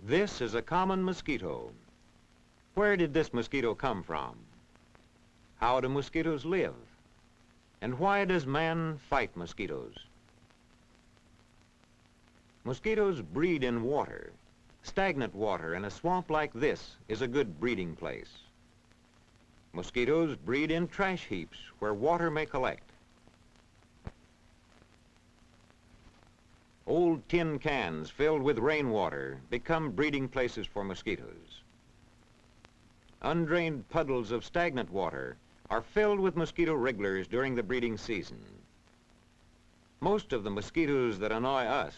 This is a common mosquito. Where did this mosquito come from? How do mosquitoes live? And why does man fight mosquitoes? Mosquitoes breed in water. Stagnant water in a swamp like this is a good breeding place. Mosquitoes breed in trash heaps where water may collect. Old tin cans filled with rainwater become breeding places for mosquitoes. Undrained puddles of stagnant water are filled with mosquito wrigglers during the breeding season. Most of the mosquitoes that annoy us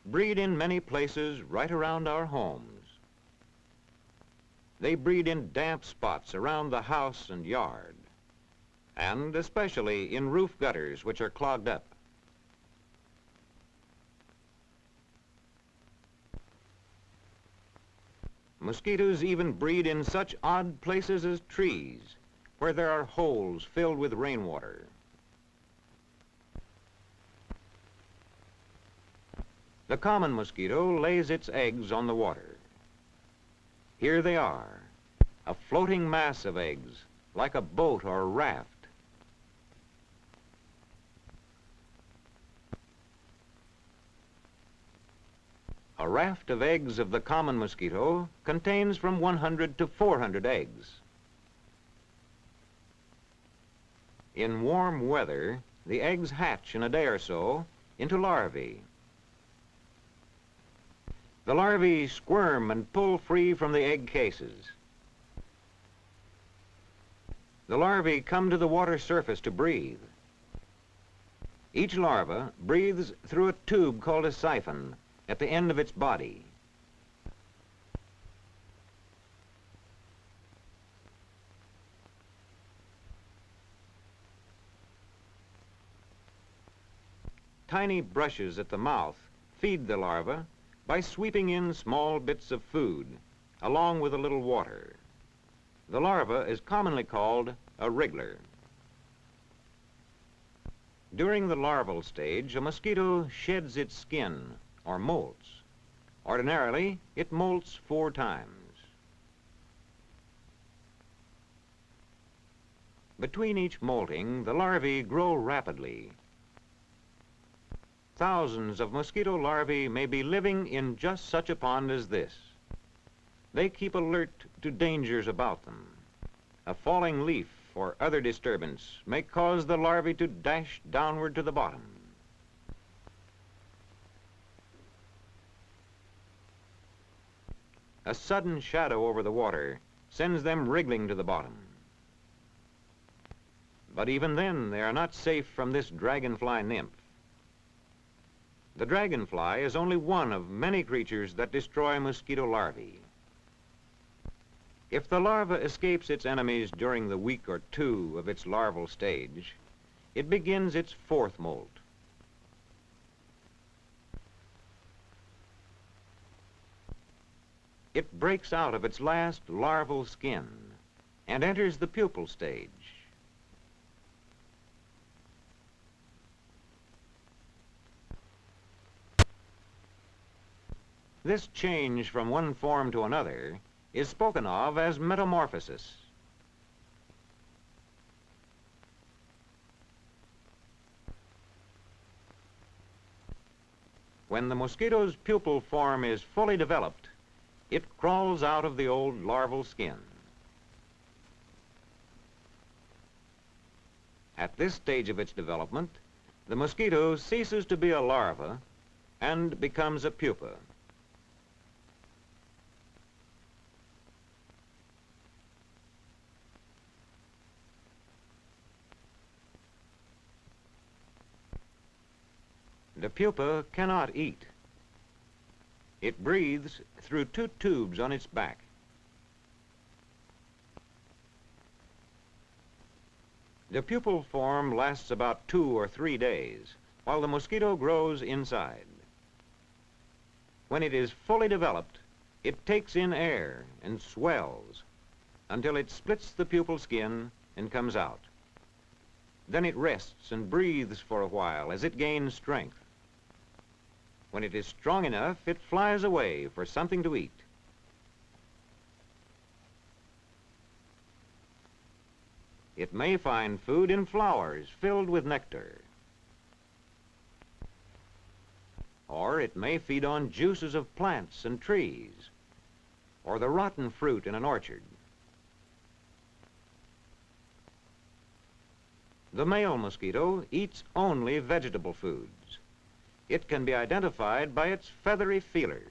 breed in many places right around our homes. They breed in damp spots around the house and yard, and especially in roof gutters which are clogged up. Mosquitoes even breed in such odd places as trees, where there are holes filled with rainwater. The common mosquito lays its eggs on the water. Here they are, a floating mass of eggs, like a boat or a raft. A raft of eggs of the common mosquito contains from 100 to 400 eggs. In warm weather, the eggs hatch in a day or so into larvae. The larvae squirm and pull free from the egg cases. The larvae come to the water surface to breathe. Each larva breathes through a tube called a siphon at the end of its body. Tiny brushes at the mouth feed the larva by sweeping in small bits of food, along with a little water. The larva is commonly called a wriggler. During the larval stage, a mosquito sheds its skin, or molts. Ordinarily, it molts 4 times. Between each molting, the larvae grow rapidly. Thousands of mosquito larvae may be living in just such a pond as this. They keep alert to dangers about them. A falling leaf or other disturbance may cause the larvae to dash downward to the bottom. A sudden shadow over the water sends them wriggling to the bottom. But even then, they are not safe from this dragonfly nymph. The dragonfly is only one of many creatures that destroy mosquito larvae. If the larva escapes its enemies during the week or 2 of its larval stage, it begins its 4th molt. It breaks out of its last larval skin and enters the pupal stage. This change from one form to another is spoken of as metamorphosis. When the mosquito's pupal form is fully developed, it crawls out of the old larval skin. At this stage of its development, the mosquito ceases to be a larva and becomes a pupa. The pupa cannot eat. It breathes through 2 tubes on its back. The pupal form lasts about 2 or 3 days, while the mosquito grows inside. When it is fully developed, it takes in air and swells until it splits the pupal skin and comes out. Then it rests and breathes for a while as it gains strength. When it is strong enough, it flies away for something to eat. It may find food in flowers filled with nectar. Or it may feed on juices of plants and trees, or the rotten fruit in an orchard. The male mosquito eats only vegetable foods. It can be identified by its feathery feelers.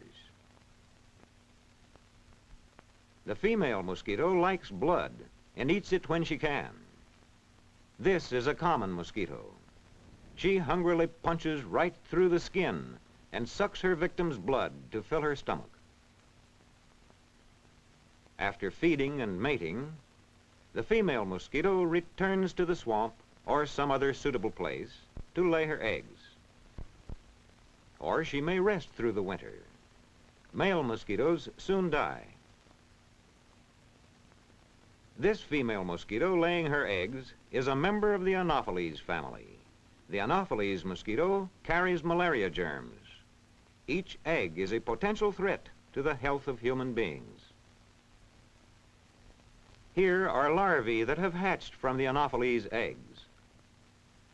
The female mosquito likes blood and eats it when she can. This is a common mosquito. She hungrily punches right through the skin and sucks her victim's blood to fill her stomach. After feeding and mating, the female mosquito returns to the swamp or some other suitable place to lay her eggs. Or she may rest through the winter. Male mosquitoes soon die. This female mosquito laying her eggs is a member of the Anopheles family. The Anopheles mosquito carries malaria germs. Each egg is a potential threat to the health of human beings. Here are larvae that have hatched from the Anopheles eggs.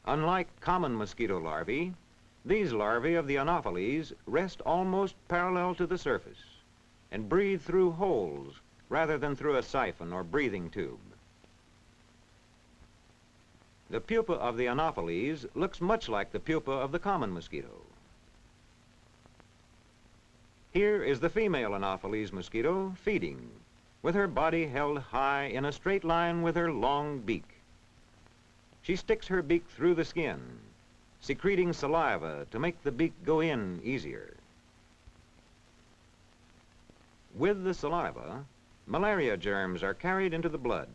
Unlike common mosquito larvae, these larvae of the Anopheles rest almost parallel to the surface and breathe through holes rather than through a siphon or breathing tube. The pupa of the Anopheles looks much like the pupa of the common mosquito. Here is the female Anopheles mosquito feeding, with her body held high in a straight line with her long beak. She sticks her beak through the skin, secreting saliva to make the beak go in easier. With the saliva, malaria germs are carried into the blood.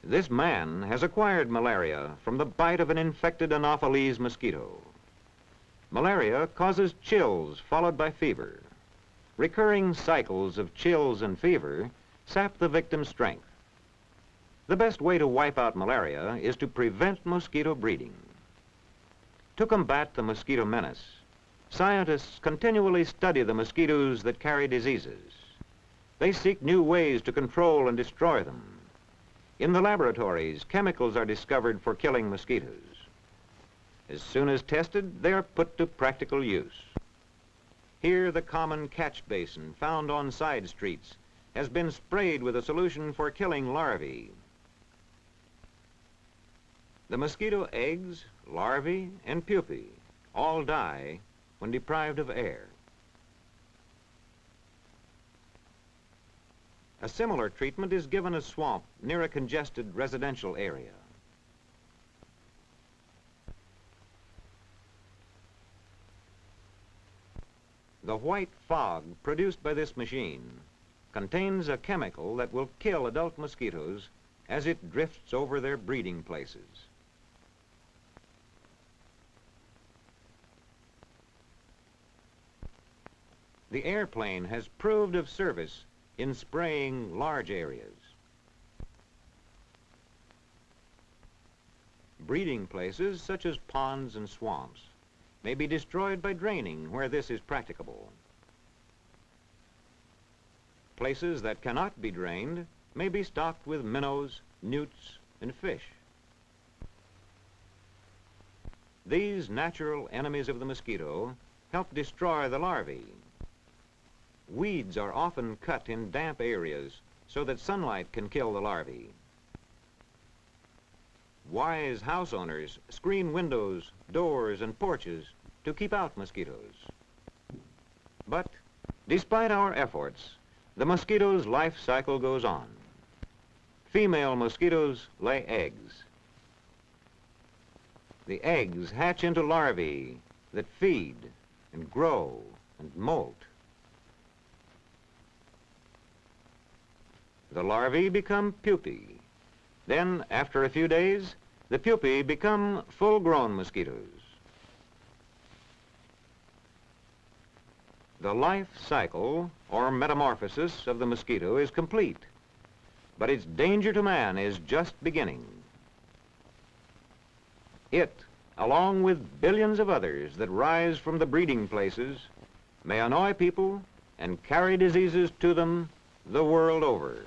This man has acquired malaria from the bite of an infected Anopheles mosquito. Malaria causes chills followed by fever. Recurring cycles of chills and fever sap the victim's strength. The best way to wipe out malaria is to prevent mosquito breeding. To combat the mosquito menace, scientists continually study the mosquitoes that carry diseases. They seek new ways to control and destroy them. In the laboratories, chemicals are discovered for killing mosquitoes. As soon as tested, they are put to practical use. Here, the common catch basin found on side streets has been sprayed with a solution for killing larvae. The mosquito eggs, larvae, and pupae all die when deprived of air. A similar treatment is given a swamp near a congested residential area. The white fog produced by this machine contains a chemical that will kill adult mosquitoes as it drifts over their breeding places. The airplane has proved of service in spraying large areas. Breeding places such as ponds and swamps may be destroyed by draining where this is practicable. Places that cannot be drained may be stocked with minnows, newts, and fish. These natural enemies of the mosquito help destroy the larvae. Weeds are often cut in damp areas so that sunlight can kill the larvae. Wise house owners screen windows, doors, and porches to keep out mosquitoes. But despite our efforts, the mosquito's life cycle goes on. Female mosquitoes lay eggs. The eggs hatch into larvae that feed and grow and molt. The larvae become pupae. Then, after a few days, the pupae become full-grown mosquitoes. The life cycle, or metamorphosis, of the mosquito is complete, but its danger to man is just beginning. It, along with billions of others that rise from the breeding places, may annoy people and carry diseases to them the world over.